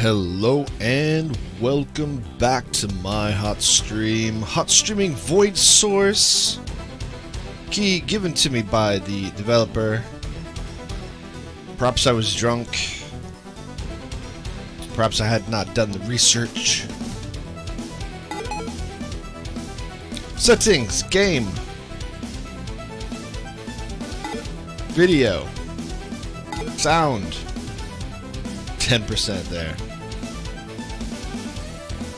Hello and welcome back to my hot stream. Hot streaming Void Source. Key given to me by the developer. Perhaps I was drunk. Perhaps I had not done the research. Settings, game. Video. Sound. 10% there.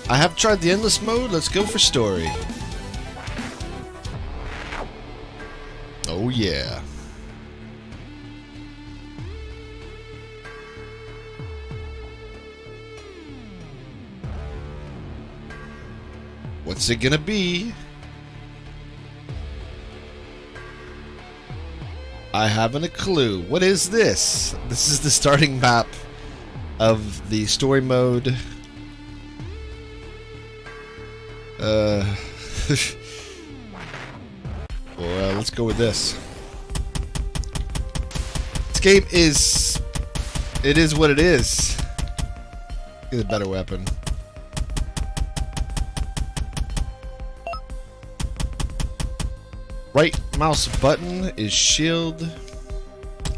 I have tried the endless mode. Let's go for story. Oh yeah. What's it gonna be? I haven't a clue. What is this? This is the starting map of the story mode. Well, let's go with this. This game is... It is what it is. Get a better weapon. Right mouse button is shield.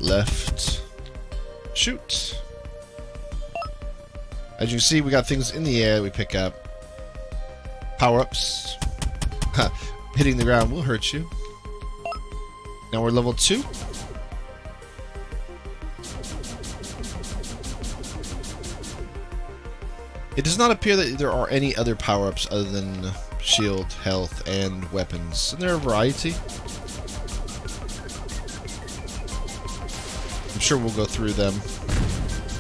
Left. Shoot. As you can see, we got things in the air that we pick up. Power-ups. Hitting the ground will hurt you. Now we're level 2. It does not appear that there are any other power-ups other than shield, health, and weapons. And there are a variety. I'm sure we'll go through them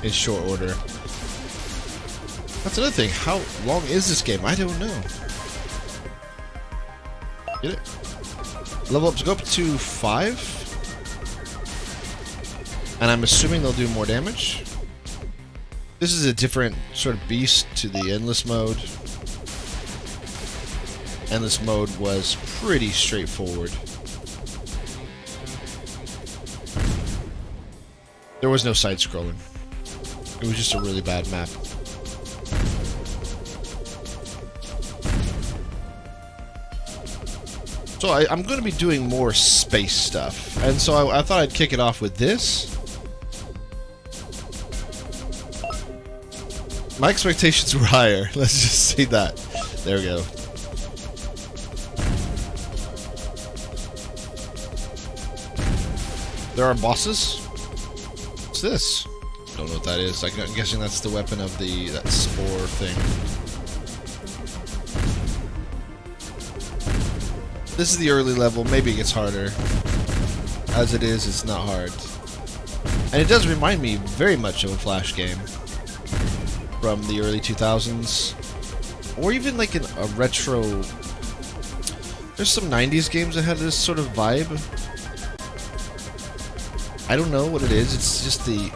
in short order. That's another thing. How long is this game? I don't know. Get it? Level ups go up to 5. And I'm assuming they'll do more damage. This is a different sort of beast to the endless mode. Endless mode was pretty straightforward. There was no side scrolling. It was just a really bad map. So I'm going to be doing more space stuff. And so I thought I'd kick it off with this. My expectations were higher. Let's just say that. There we go. There are bosses. What's this? Don't know what that is. I'm guessing that's the weapon of that spore thing. This is the early level. Maybe it gets harder. As it is, it's not hard. And it does remind me very much of a Flash game from the early 2000s. Or even like a retro... There's some 90s games that had this sort of vibe. I don't know what it is. It's just the...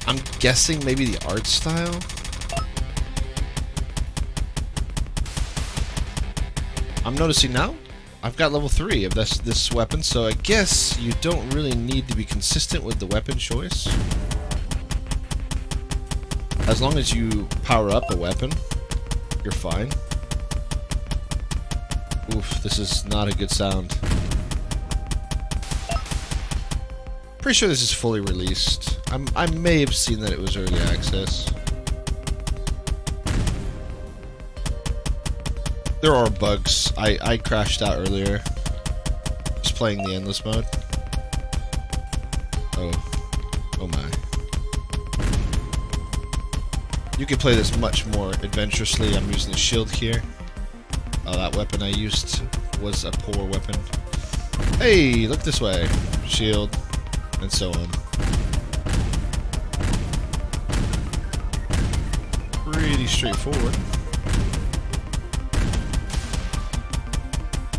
I'm guessing maybe the art style? I'm noticing now, I've got level 3 of this weapon, so I guess you don't really need to be consistent with the weapon choice. As long as you power up a weapon, you're fine. Oof, this is not a good sound. Pretty sure this is fully released. I may have seen that it was early access. There are bugs. I crashed out earlier. Just playing the endless mode. Oh my. You can play this much more adventurously. I'm using the shield here. That weapon I used was a poor weapon. Hey, look this way. Shield, and so on. Pretty straightforward.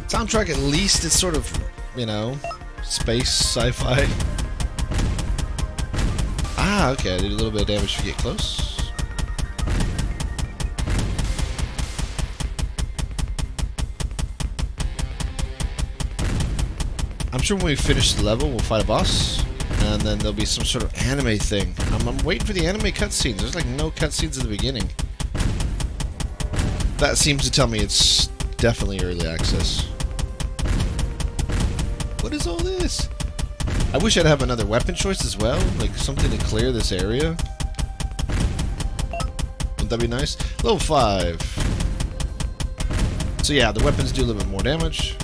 Soundtrack, at least, it's sort of, you know, space, sci-fi. Ah, okay, I did a little bit of damage if you get close. I'm sure when we finish the level, we'll fight a boss, and And then there'll be some sort of anime thing. I'm waiting for the anime cutscenes. There's like no cutscenes at the beginning. That seems to tell me it's definitely early access. What is all this? I wish I'd have another weapon choice as well. Like something to clear this area. Wouldn't that be nice? Level 5. So yeah, the weapons do a little bit more damage.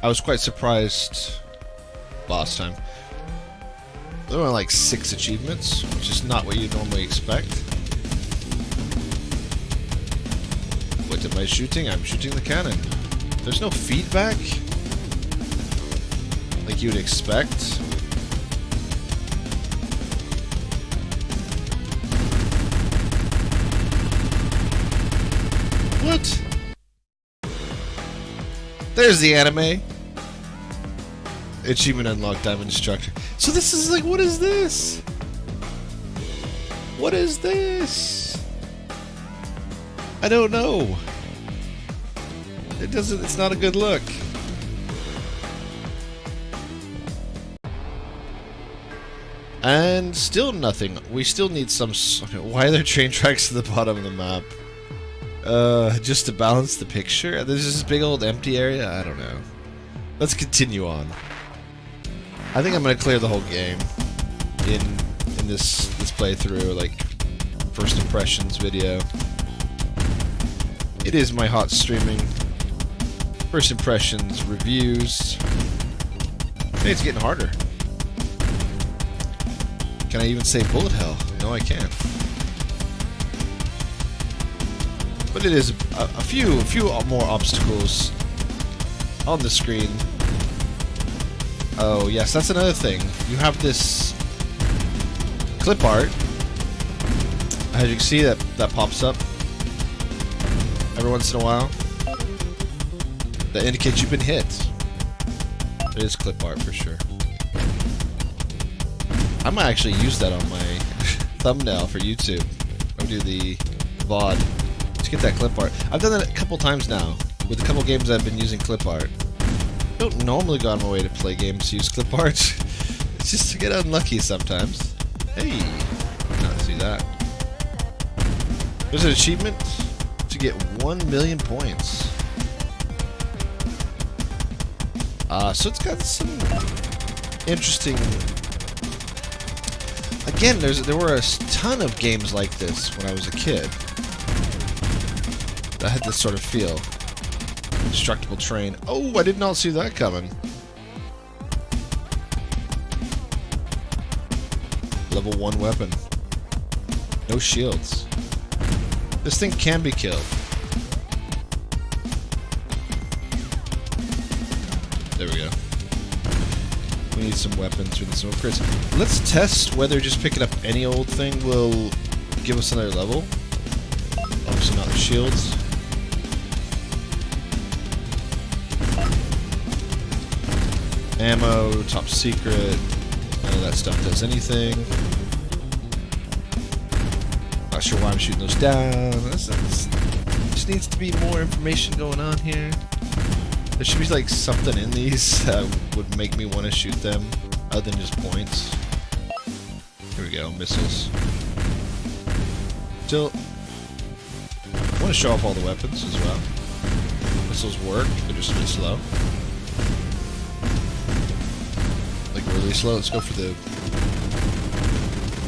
I was quite surprised last time. There were like 6 achievements, which is not what you normally expect. What am I shooting? I'm shooting the cannon. There's no feedback like you would expect. What? There's the anime. Achievement unlocked, Diamond Destructor. So this is like, what is this? What is this? I don't know. It doesn't, it's not a good look. And still nothing. We still need some... Why are there train tracks at the bottom of the map? Just to balance the picture? There's this big old empty area? I don't know. Let's continue on. I think I'm gonna clear the whole game in this playthrough, like first impressions video. It is my hot streaming first impressions reviews. Hey, it's getting harder. Can I even say bullet hell? No, I can't. But it is a few more obstacles on the screen. Oh, yes, that's another thing. You have this clip art. As you can see, that pops up every once in a while. That indicates you've been hit. It is clip art for sure. I might actually use that on my thumbnail for YouTube. I'll do the VOD. Just get that clip art. I've done that a couple times now. With a couple games I've been using clip art. I don't normally go on my way to play games to use clip art. It's just to get unlucky sometimes. Hey! Not see that. There's an achievement to get 1 million points. So it's got some interesting... Again, there were a ton of games like this when I was a kid. That had this sort of feel. Destructible train. Oh, I did not see that coming. Level 1 weapon. No shields. This thing can be killed. There we go. We need some weapons. We need some upgrades. Let's test whether just picking up any old thing will give us another level. Obviously not the shields. Ammo, top secret. None of that stuff does anything. Not sure why I'm shooting those down. Just needs to be more information going on here. There should be like something in these that would make me want to shoot them, other than just points. Here we go, missiles. Still, I want to show off all the weapons as well. Missiles work, they're just a bit slow. Like really slow. Let's go for the...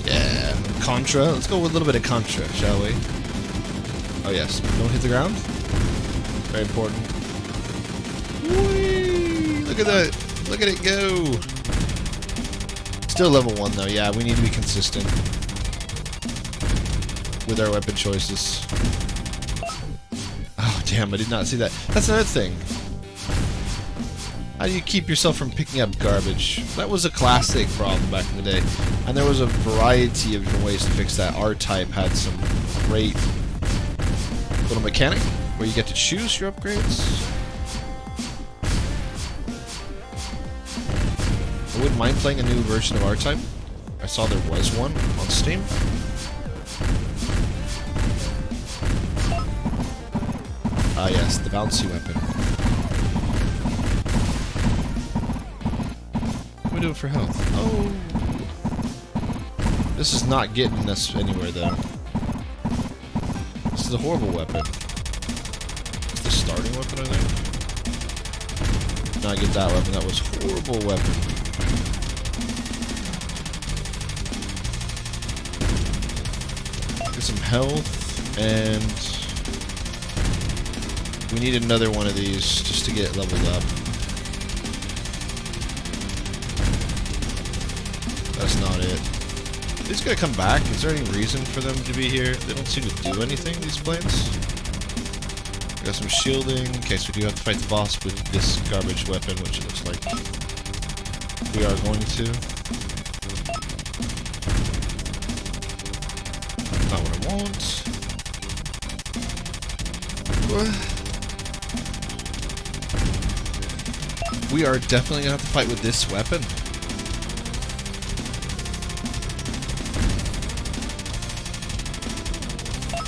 Yeah, Contra. Let's go with a little bit of Contra, shall we? Oh yes, don't hit the ground. Very important. Whee! Look at that. Look at it go. Still level 1 though. Yeah, we need to be consistent with our weapon choices. Oh damn, I did not see that. That's another thing. How do you keep yourself from picking up garbage? That was a classic problem back in the day. And there was a variety of different ways to fix that. R-Type had some great little mechanic where you get to choose your upgrades. I wouldn't mind playing a new version of R-Type. I saw there was one on Steam. Ah yes, the bouncy weapon. we doing for health? Oh! This is not getting us anywhere, though. This is a horrible weapon. It's the starting weapon, I think. Not get that weapon. That was a horrible weapon. Get some health, and we need another one of these just to get leveled up. That's not it. These gotta come back. Is there any reason for them to be here? They don't seem to do anything, these planes. Got some shielding, in case we do have to fight the boss with this garbage weapon, which it looks like we are going to. Not what I want. We are definitely gonna have to fight with this weapon.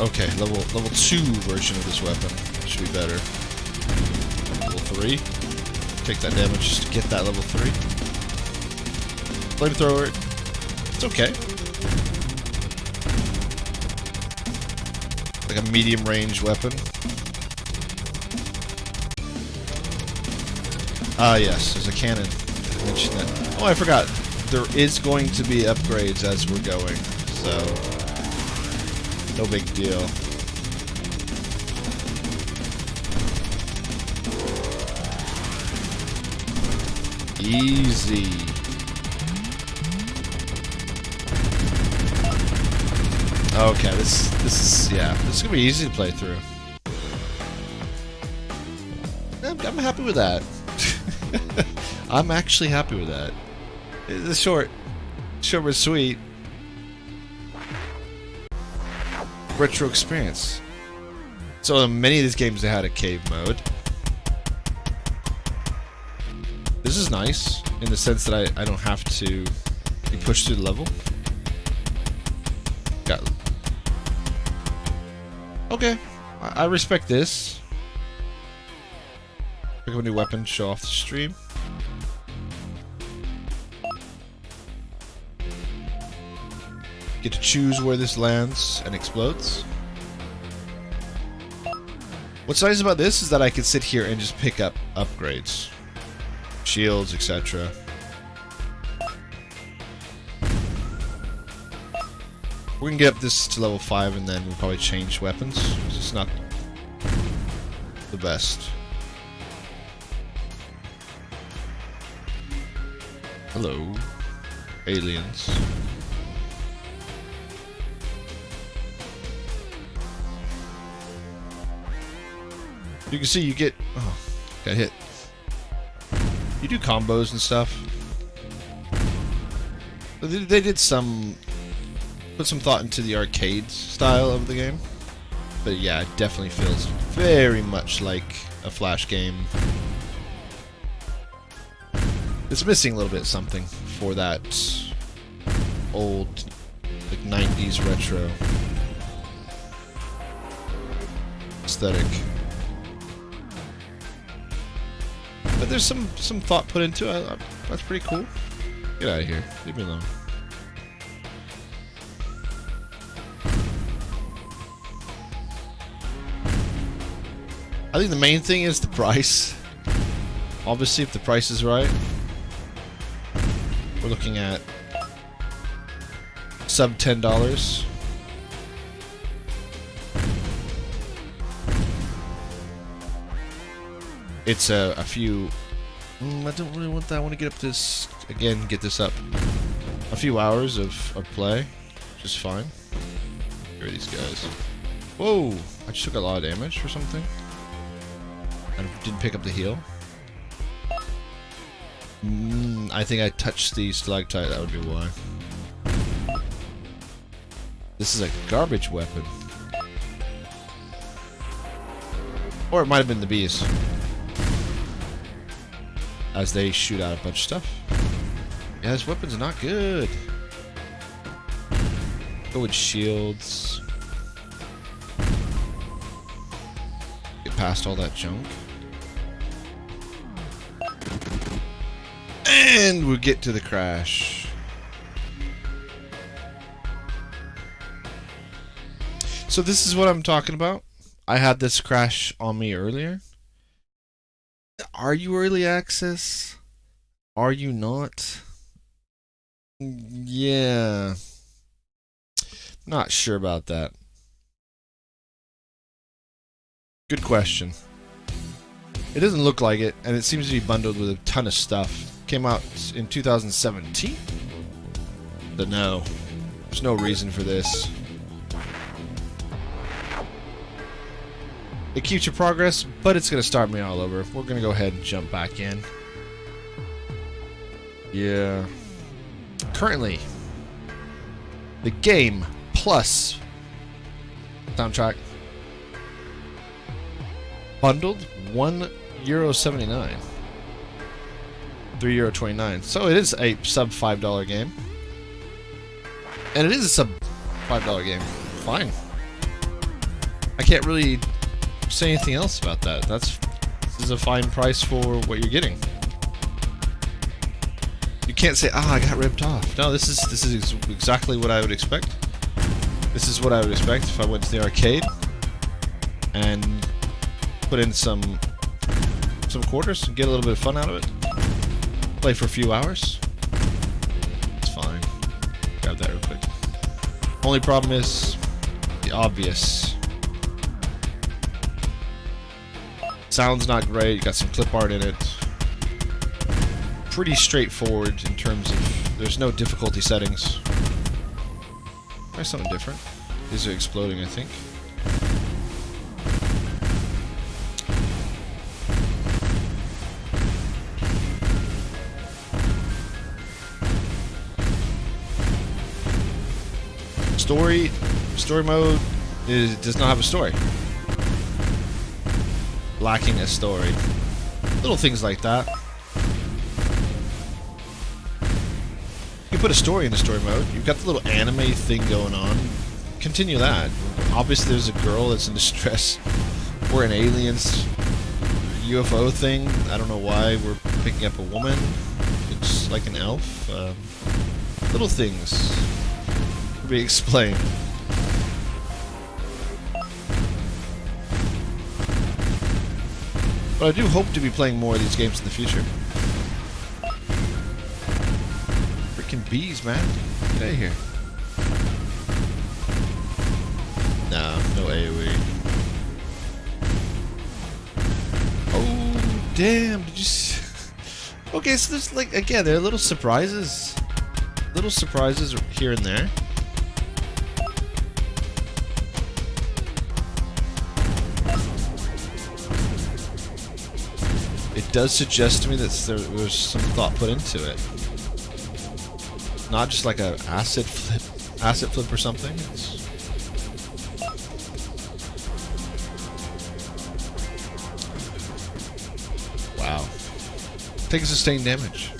Okay, level 2 version of this weapon should be better. Level 3. Take that damage just to get that level 3. Flamethrower. It's okay. Like a medium range weapon. Ah, yes, there's a cannon. I mentioned that. Oh, I forgot. There is going to be upgrades as we're going, so no big deal. Easy. Okay, this is gonna be easy to play through. I'm happy with that. I'm actually happy with that. It's short but sweet. Retro experience. So in many of these games they had a cave mode. This is nice in the sense that I don't have to be pushed through the level. Got. Okay, I respect this. Pick up a new weapon, show off the stream. Get to choose where this lands and explodes. What's nice about this is that I can sit here and just pick up upgrades. Shields, etc. We're gonna get up this to level 5 and then we'll probably change weapons. It's not the best. Hello, aliens. You can see you get... Oh, got hit. You do combos and stuff. They did some... Put some thought into the arcade style of the game. But yeah, it definitely feels very much like a Flash game. It's missing a little bit something for that old, like 90s retro aesthetic. But there's some thought put into it. That's pretty cool. Get out of here. Leave me alone. I think the main thing is the price. Obviously, if the price is right, we're looking at sub $10. It's a few... I don't really want that. I want to get up this... Again, get this up. A few hours of play. Which is fine. Here are these guys. Whoa! I just took a lot of damage for something. I didn't pick up the heal. I think I touched the stalactite. That would be why. This is a garbage weapon. Or it might have been the bees. As they shoot out a bunch of stuff. Yeah, this weapon's not good. Go with shields. Get past all that junk. And we'll get to the crash. So this is what I'm talking about. I had this crash on me earlier. Are you early access? Are you not? Yeah. Not sure about that. Good question. It doesn't look like it, and it seems to be bundled with a ton of stuff. Came out in 2017? But no. There's no reason for this. It keeps your progress, but it's going to start me all over. We're going to go ahead and jump back in. Yeah. Currently, the game plus soundtrack bundled €1.79. €3.29. So it is a sub $5 game. And it is a sub $5 game. Fine. I can't really say anything else about that. This is a fine price for what you're getting. You can't say, "Ah, I got ripped off." No, this is exactly what I would expect. This is what I would expect if I went to the arcade and put in some quarters and get a little bit of fun out of it. Play for a few hours. It's fine. Grab that real quick. Only problem is the obvious. Sound's not great. You got some clip art in it. Pretty straightforward in terms of there's no difficulty settings. Try something different. These are exploding, I think. Story mode does not have a story. Lacking a story. Little things like that. You put a story in the story mode. You've got the little anime thing going on. Continue that. Obviously there's a girl that's in distress. We're an aliens UFO thing. I don't know why we're picking up a woman. It's like an elf. Little things to be explained. But I do hope to be playing more of these games in the future. Freaking bees, man. Get out of here. No AoE. Oh, damn. Did you see? Okay, so there's like, again, there are little surprises. Little surprises here and there. It does suggest to me that there was some thought put into it. Not just like a acid flip or something. Wow. Take sustained damage.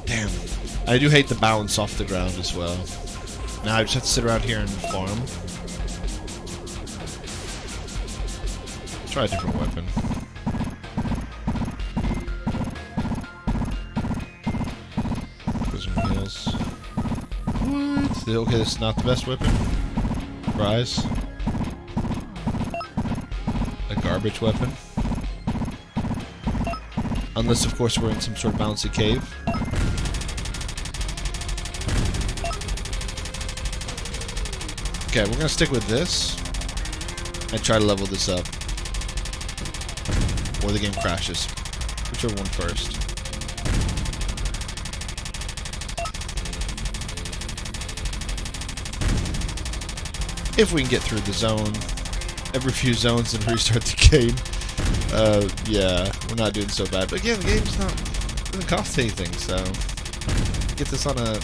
Damn. I do hate the balance off the ground as well. Now I just have to sit around here and farm. Try a different weapon. Put some heals. What? Okay, this is not the best weapon. Surprise. A garbage weapon. Unless, of course, we're in some sort of bouncy cave. Okay, we're gonna stick with this and try to level this up. Or the game crashes. Whichever one first. If we can get through the zone. Every few zones and restart the game. Yeah, we're not doing so bad. But again, the game's doesn't cost anything, so get this on a...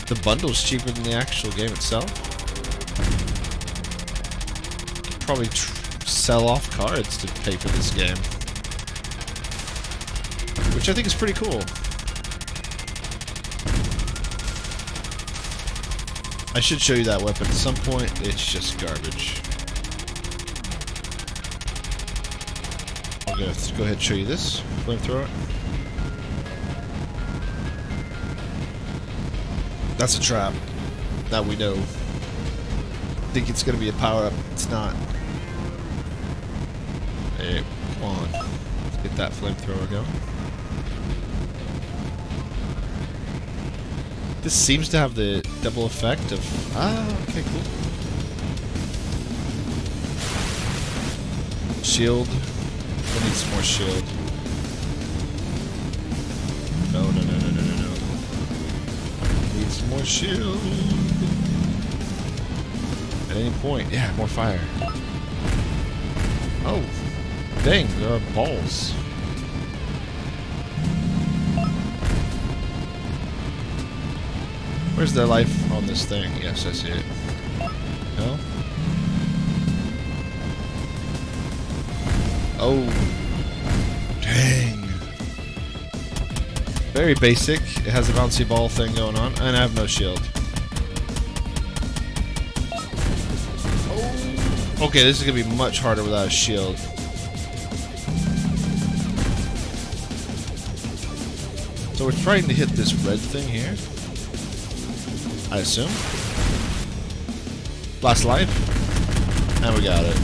The bundle's cheaper than the actual game itself. Probably sell off cards to pay for this game, which I think is pretty cool. I should show you that weapon at some point. It's just garbage. gonna have to go ahead and show you this flamethrower. That's a trap. That we know. Think it's gonna be a power-up. It's not. Hey, come on. Let's get that flamethrower going. This seems to have the double effect of... Ah, okay, cool. Shield. I need some more shield. No, no, no, no, no, no, no. Need some more shield. At any point. Yeah, more fire. Oh. Dang, there are balls. Where's the life on this thing? Yes, I see it. No? Oh. Dang. Very basic. It has a bouncy ball thing going on, and I have no shield. Oh. Okay, this is going to be much harder without a shield. So we're trying to hit this red thing here. I assume. Last life. And we got it.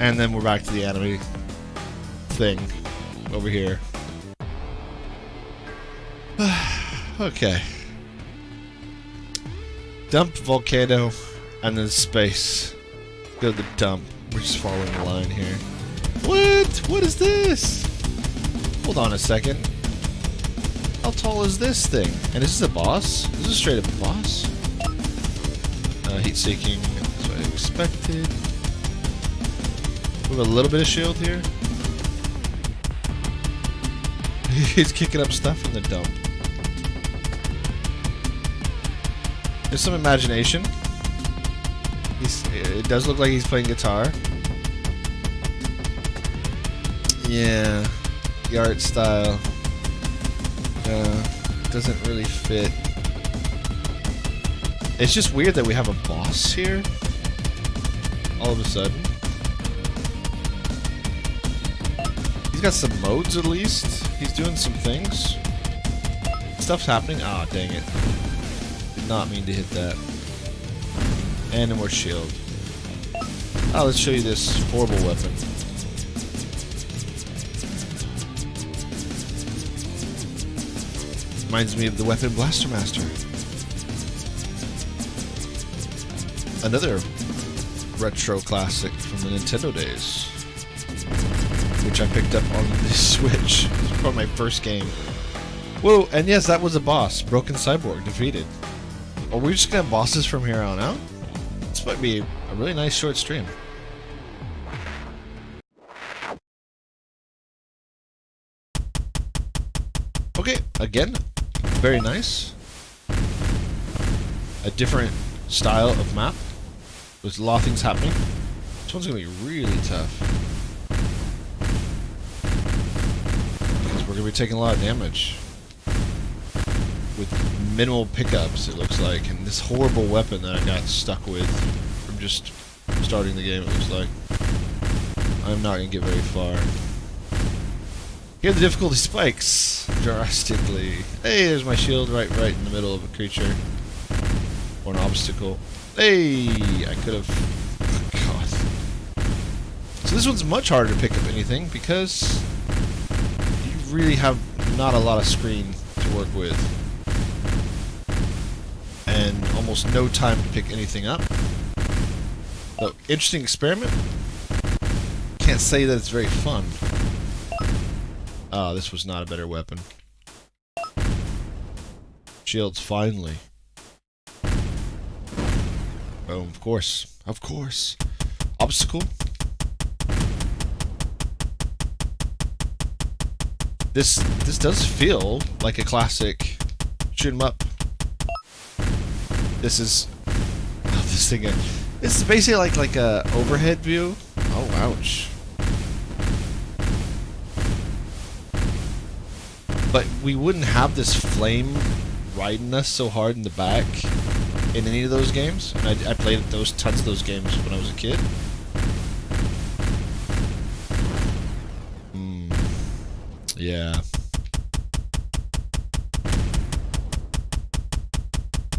And then we're back to the enemy thing over here. Okay. Dump, volcano, and then space. Go to the dump. We're just following the line here. What? What is this? Hold on a second. How tall is this thing? And is this a boss? Is this straight up a boss? Heat seeking. That's what I expected. We have a little bit of shield here. He's kicking up stuff from the dump. There's some imagination. It does look like he's playing guitar. Yeah. The art style. Doesn't really fit. It's just weird that we have a boss here. All of a sudden. He's got some modes at least. He's doing some things. Stuff's happening. Ah, dang it. Did not mean to hit that. And no more shield. Oh, let's show you this horrible weapon. Reminds me of the weapon Blaster Master. Another retro classic from the Nintendo days, which I picked up on the Switch. It was probably my first game. Whoa, and yes, that was a boss. Broken Cyborg defeated. Are we just gonna have bosses from here on out? This might be a really nice short stream. Okay, again, very nice. A different style of map. There's a lot of things happening. This one's gonna be really tough. Because we're gonna be taking a lot of damage. With minimal pickups, it looks like. And this horrible weapon that I got stuck with from just starting the game, it looks like. I'm not gonna get very far. Here the difficulty spikes drastically. Hey, there's my shield right in the middle of a creature. Or an obstacle. Hey, I could have... Oh, God. So this one's much harder to pick up anything because you really have not a lot of screen to work with. And almost no time to pick anything up. So, interesting experiment. Can't say that it's very fun. Ah, this was not a better weapon. Shields, finally. Oh, of course. Of course. Obstacle. This does feel like a classic shoot 'em up. This is... Oh, this thing... This is basically like a overhead view. Oh, ouch. But we wouldn't have this flame riding us so hard in the back in any of those games. And I played tons of those games when I was a kid. Yeah.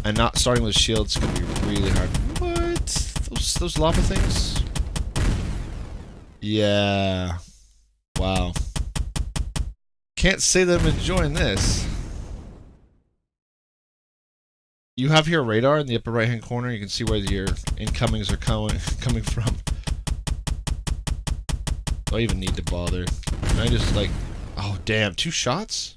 And not starting with shields is gonna be really hard. What? Those lava things? Yeah. Wow. Can't say that I'm enjoying this. You have here a radar in the upper right hand corner. You can see where your incomings are coming from. Do I even need to bother? Can I just like... Oh damn, 2 shots?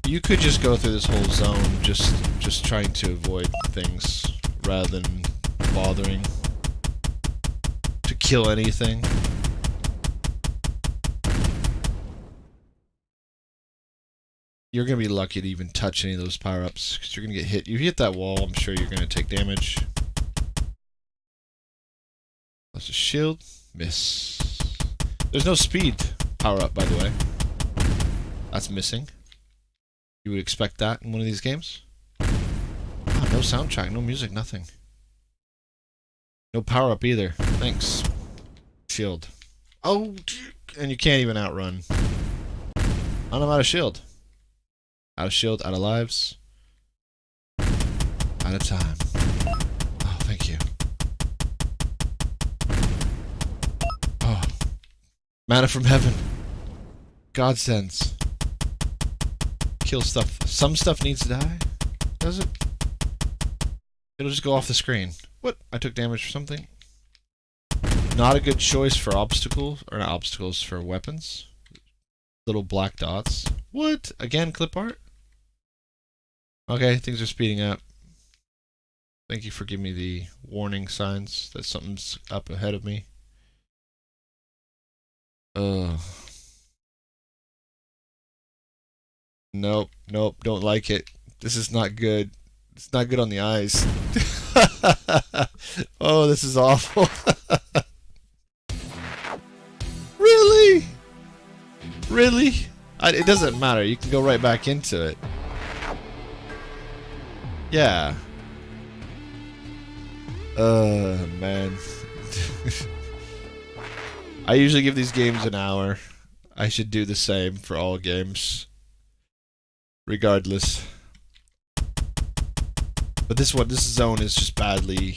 You could just go through this whole zone just trying to avoid things rather than bothering to kill anything. You're gonna be lucky to even touch any of those power-ups because you're gonna get hit. You hit that wall, I'm sure you're gonna take damage. That's a shield. Miss. There's no speed power-up, by the way. That's missing. You would expect that in one of these games. Oh, no soundtrack, no music, nothing. No power-up either. Thanks. Shield. Oh, and you can't even outrun. And I'm out of shield. Out of shield, out of lives. Out of time. Oh, thank you. Oh. Manna from heaven. God sends. Kill stuff. Some stuff needs to die? Does it? It'll just go off the screen. What? I took damage for something? Not a good choice for obstacles, or not obstacles, for weapons. Little black dots. What? Again, clip art? Okay, things are speeding up. Thank you for giving me the warning signs that something's up ahead of me. Nope, nope, don't like it. This is not good. It's not good on the eyes. Oh, this is awful. Really? Really? It doesn't matter. You can go right back into it. Yeah. Man. I usually give these games an hour. I should do the same for all games. Regardless. But this zone is just badly...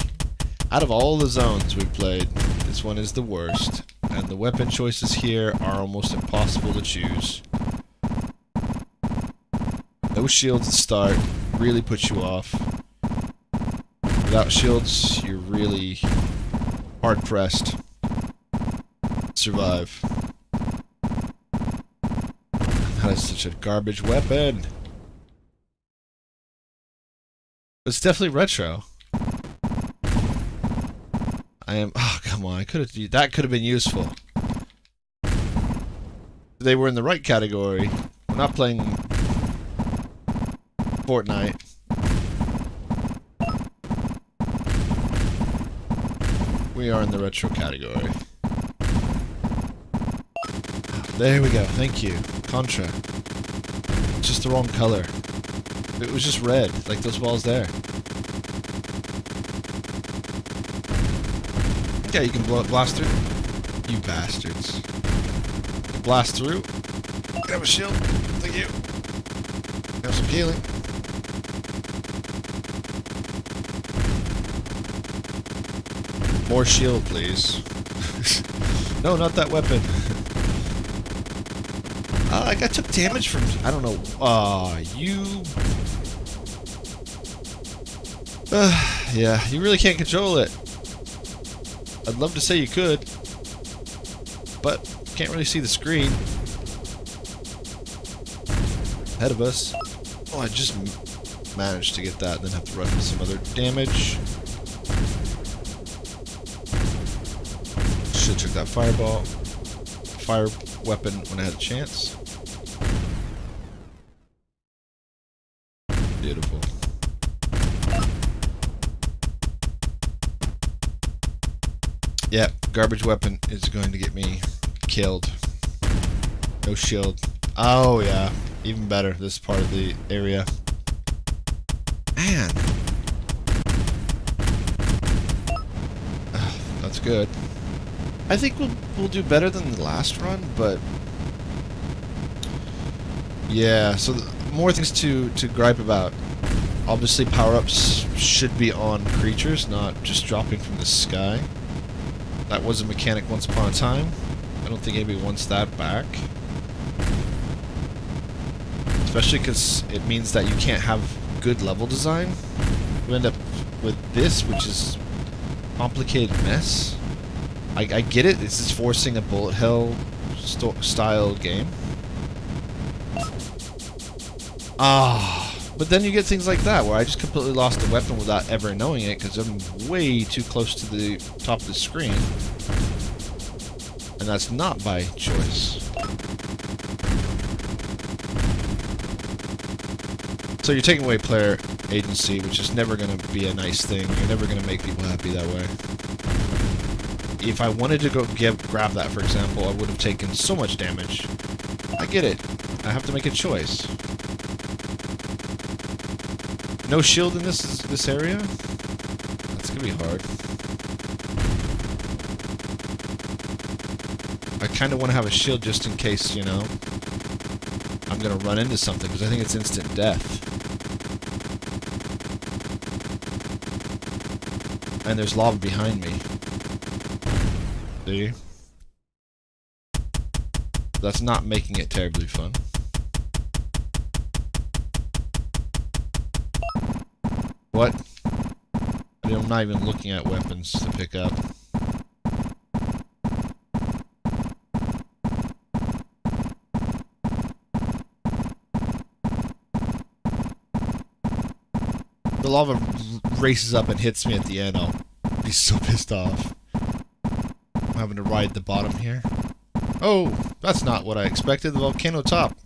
Out of all the zones we've played, this one is the worst. And the weapon choices here are almost impossible to choose. No shields to start. Really puts you off. Without shields, you're really hard-pressed. Survive. That is such a garbage weapon. It's definitely retro. Oh, come on. That could have been useful. They were in the right category. We're not playing Fortnite. We are in the retro category. There we go. Thank you. Contra. It's just the wrong color. It was just red, like those walls there. Yeah, you can blast through. You bastards. Blast through. Grab a shield. Thank you. Have some healing. More shield, please. No, not that weapon. I took damage from... I don't know. You... yeah, you really can't control it. I'd love to say you could. But, can't really see the screen. Ahead of us. Oh, I just managed to get that, then have to run into some other damage. Should've took that fireball. Fire weapon when I had a chance. Beautiful. Yeah, garbage weapon is going to get me killed. No shield. Oh, yeah. Even better, this part of the area. Man. That's good. I think we'll do better than the last run, but yeah, so more things to gripe about. Obviously, power-ups should be on creatures, not just dropping from the sky. That was a mechanic once upon a time. I don't think anybody wants that back. Especially because it means that you can't have good level design. You end up with this, which is a complicated mess. I get it, this is forcing a bullet hell style game. But then you get things like that, where I just completely lost the weapon without ever knowing it, because I'm way too close to the top of the screen. And that's not by choice. So you're taking away player agency, which is never going to be a nice thing. You're never going to make people happy that way. If I wanted to go grab that, for example, I would have taken so much damage. I get it. I have to make a choice. No shield in this area? That's gonna be hard. I kind of want to have a shield just in case, you know, I'm gonna run into something, because I think it's instant death. And there's lava behind me. See? That's not making it terribly fun. What? I'm not even looking at weapons to pick up. The lava races up and hits me at the end. I'll be so pissed off. I'm having to ride the bottom here. Oh, that's not what I expected. The volcano top.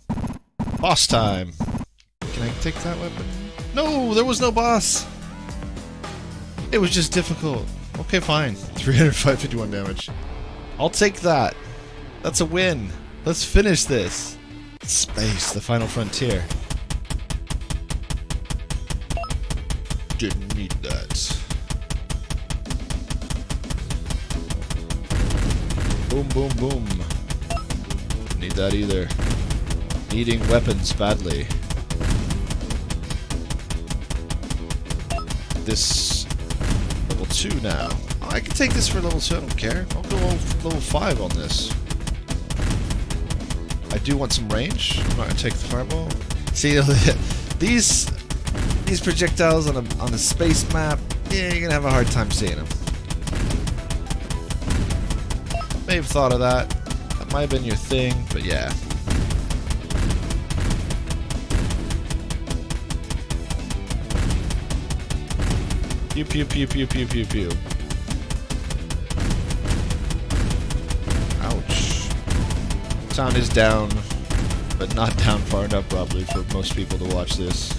Boss time. Can I take that weapon? No, there was no boss. It was just difficult. Okay, fine. 351 damage. I'll take that. That's a win. Let's finish this. Space, the final frontier. Didn't need that. Boom, boom, boom. Need that either. Needing weapons badly. This level 2 now. Oh, I can take this for level 2, I don't care. I'll go level 5 on this. I do want some range. I'm not gonna take the fireball. See, these projectiles on a space map, yeah, you're gonna have a hard time seeing them. May have thought of that. That might have been your thing, but yeah. Pew pew pew pew pew pew pew. Ouch. Sound is down, but not down far enough probably for most people to watch this.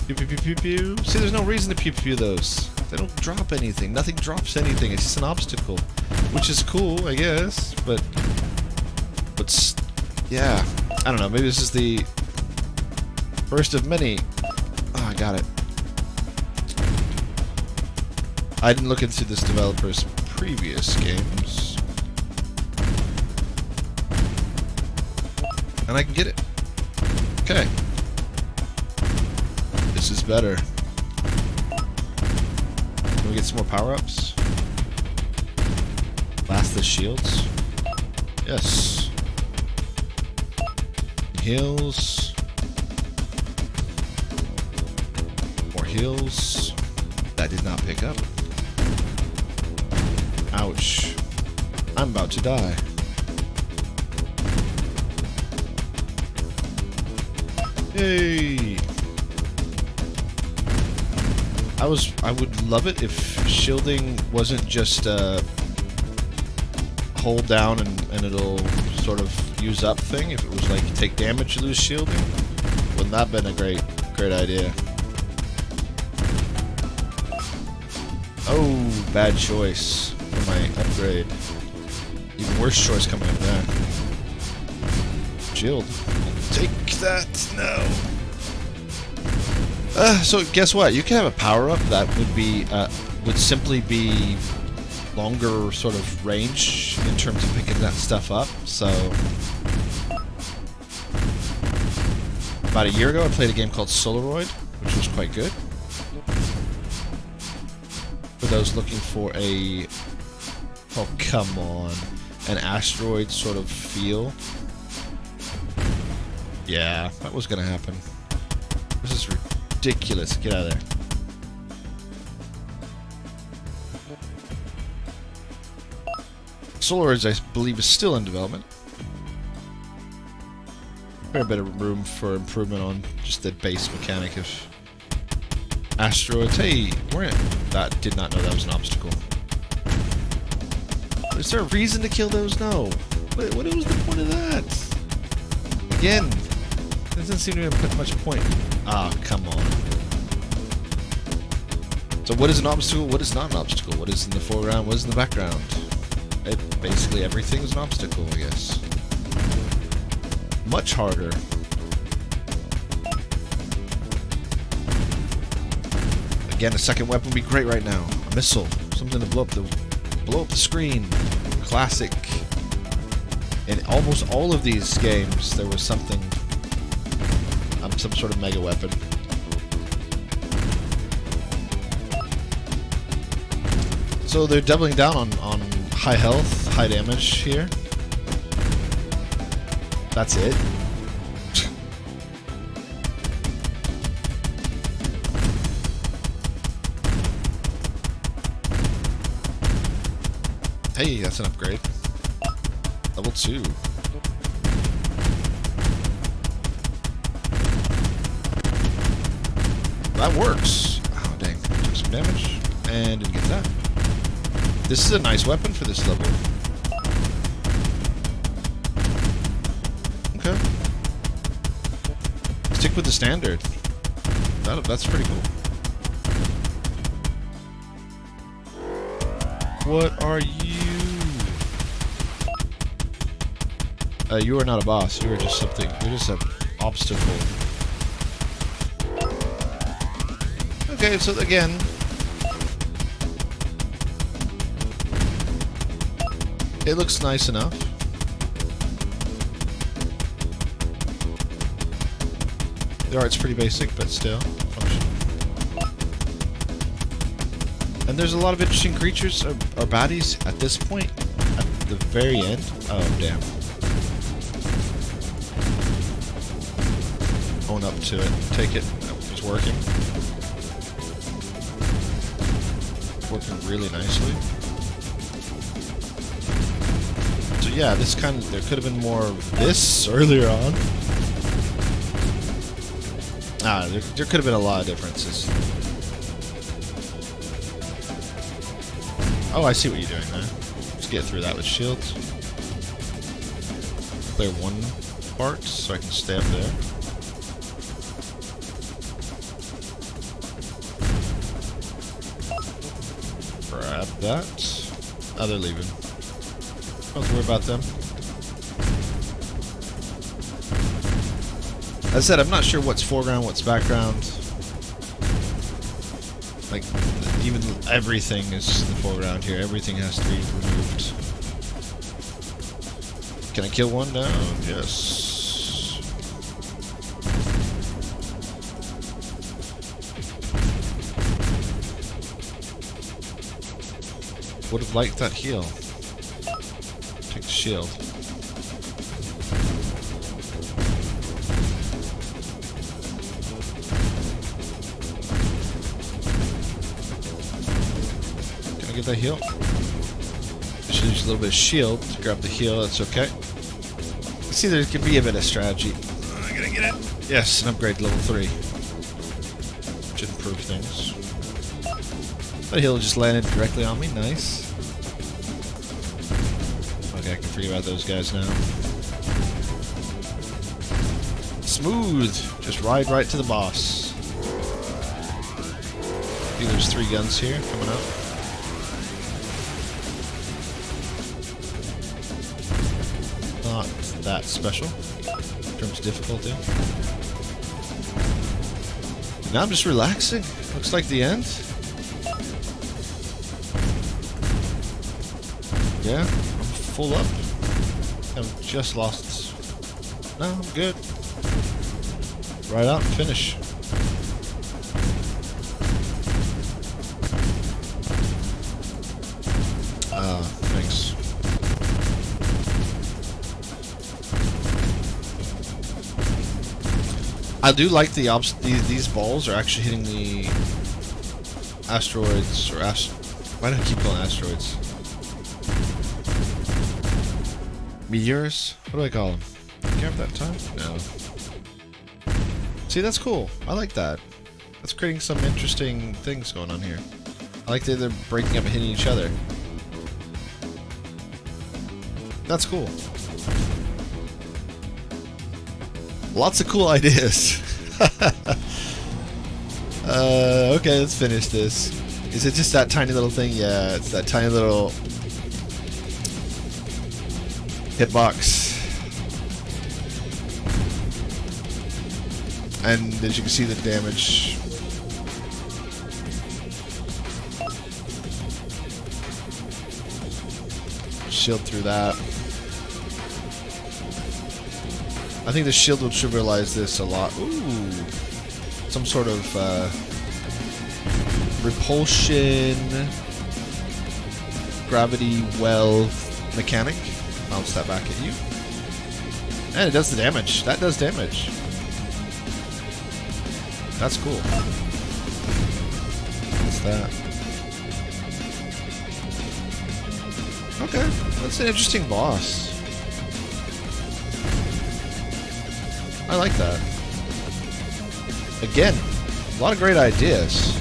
Pew pew pew pew pew. See, there's no reason to pew pew those. They don't drop anything. Nothing drops anything. It's just an obstacle, which is cool, I guess. But yeah, I don't know. Maybe this is the first of many. Oh, I got it. I didn't look into this developer's previous games, and I can get it. Okay. This is better. Can we get some more power-ups? Blast the shields? Yes. Heals. More heals. That did not pick up. Ouch. I'm about to die. Yay! I would love it if shielding wasn't just hold down and it'll sort of use up thing. If it was like take damage, lose shielding, wouldn't that have been a great idea? Oh, bad choice for my upgrade. Even worse choice coming up there. Shield. Take finish that. No. So guess what? You can have a power-up that would simply be longer sort of range in terms of picking that stuff up. So about a year ago, I played a game called Solaroid, which was quite good. For those looking for a, oh come on, an asteroid sort of feel. Yeah, that was gonna happen. This is ridiculous. Get out of there. Solaroid, I believe, is still in development. Fair bit of room for improvement on just the base mechanic of asteroids. Hey, that did not know that was an obstacle. Is there a reason to kill those? No. What was the point of that? Again, doesn't seem to have put much point. Ah, come on. So what is an obstacle? What is not an obstacle? What is in the foreground? What is in the background? Basically everything is an obstacle, I guess. Much harder. Again, a second weapon would be great right now. A missile. Something to blow up the screen. Classic. In almost all of these games, there was something, some sort of mega weapon. So they're doubling down on high health, high damage here. That's it. Hey, that's an upgrade. Level 2. That works. Oh, dang. Took some damage. And didn't get that. This is a nice weapon for this level. Okay. Stick with the standard. That's pretty cool. What are you? You are not a boss. You are just something. You're just an obstacle. Okay, so again, it looks nice enough. The art's pretty basic, but still functional. And there's a lot of interesting creatures or baddies at this point. At the very end. Oh, damn. Own up to it. Take it. It's working. Working really nicely. So yeah, this kind of, there could have been more of this earlier on. There could have been a lot of differences. Oh, I see what you're doing there. Let's get through that with shields. Clear one part so I can stay up there. Grab that. Oh, they're leaving. Don't worry about them. As I said, I'm not sure what's foreground, what's background. Like, even everything is in the foreground here. Everything has to be removed. Can I kill one now? Yes. Would have liked that heal. Take the shield. Can I get that heal? Just use a little bit of shield to grab the heal. That's okay. See, there could be a bit of strategy. I gotta get it. Yes, an upgrade to level 3. Should improve things. That heal just landed directly on me. Nice. Okay, I can forget about those guys now. Smooth. Just ride right to the boss. I think there's 3 guns here coming up. Not that special. in terms of difficulty. Now I'm just relaxing. Looks like the end. Yeah, I'm full up. I've just lost. No, I'm good. Right out and finish. Thanks. I do like these balls are actually hitting the asteroids, or why do I keep calling asteroids? Meteors? What do I call them? Do you have that time? No. See, that's cool. I like that. That's creating some interesting things going on here. I like that they're breaking up and hitting each other. That's cool. Lots of cool ideas. Okay, let's finish this. Is it just that tiny little thing? Yeah, it's that tiny little hitbox. And as you can see, the damage. Shield through that. I think the shield will trivialize this a lot. Ooh. Some sort of repulsion, gravity well mechanic. Bounce that back at you. And it does the damage. That does damage. That's cool. What's that? Okay. That's an interesting boss. I like that. Again, a lot of great ideas.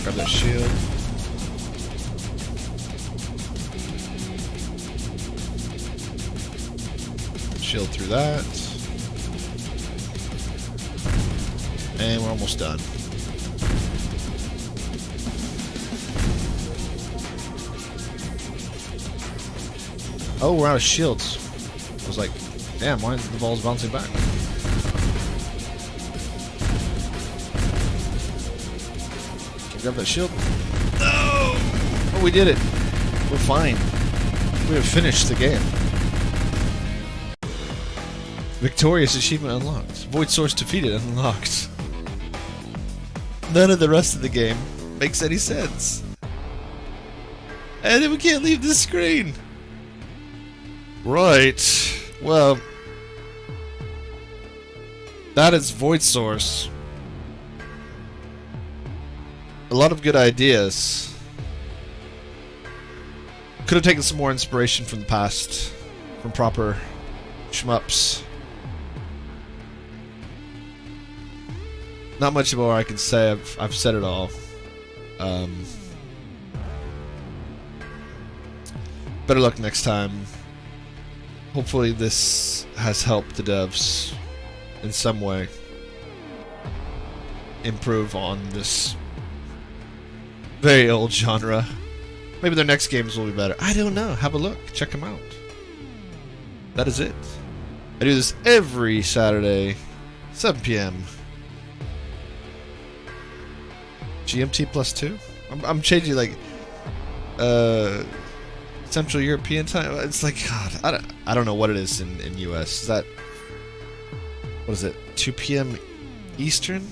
Grab that shield. Shield through that. And we're almost done. Oh, we're out of shields. I was like, damn, why is the balls bouncing back? Grab that shield. No! Oh, we did it. We're fine. We have finished the game. Victorious achievement unlocked. Void source defeated unlocked. None of the rest of the game makes any sense. And then we can't leave this screen. Right. Well, that is Void Source. A lot of good ideas. Could have taken some more inspiration from the past, from proper shmups. Not much more I can say. I've said it all. Better luck next time. Hopefully this has helped the devs in some way improve on this very old genre. Maybe their next games will be better. I don't know. Have a look. Check them out. That is it. I do this every Saturday, 7 p.m. GMT +2? I'm changing like Central European time. It's like, God, I don't know what it is in US. Is that, what is it, 2 p.m. Eastern?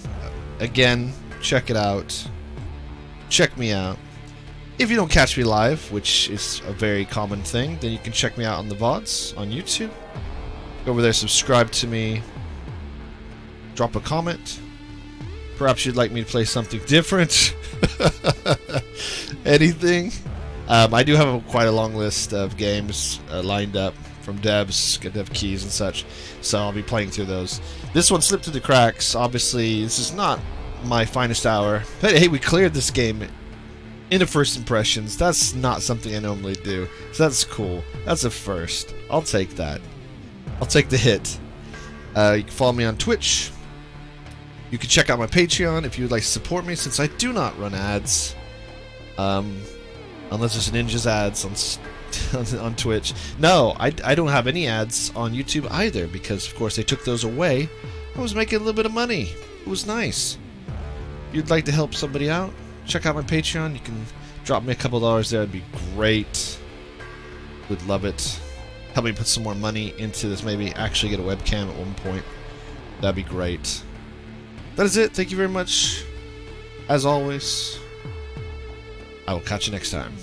Again, check it out. Check me out. If you don't catch me live, which is a very common thing, then you can check me out on the VODs on YouTube. Go over there, subscribe to me, drop a comment. Perhaps you'd like me to play something different. Anything. I do have quite a long list of games lined up from devs, get dev keys and such, so I'll be playing through those. This one slipped through the cracks. Obviously, this is not my finest hour. But hey, we cleared this game in the first impressions. That's not something I normally do, so that's cool. That's a first. I'll take that. I'll take the hit. You can follow me on Twitch. You can check out my Patreon if you would like to support me, since I do not run ads. Unless there's Ninja's ads on on Twitch. No, I don't have any ads on YouTube either, because of course they took those away. I was making a little bit of money. It was nice. If you'd like to help somebody out, check out my Patreon. You can drop me a couple dollars there. It'd be great. Would love it. Help me put some more money into this. Maybe actually get a webcam at one point. That'd be great. That is it. Thank you very much. As always, I will catch you next time.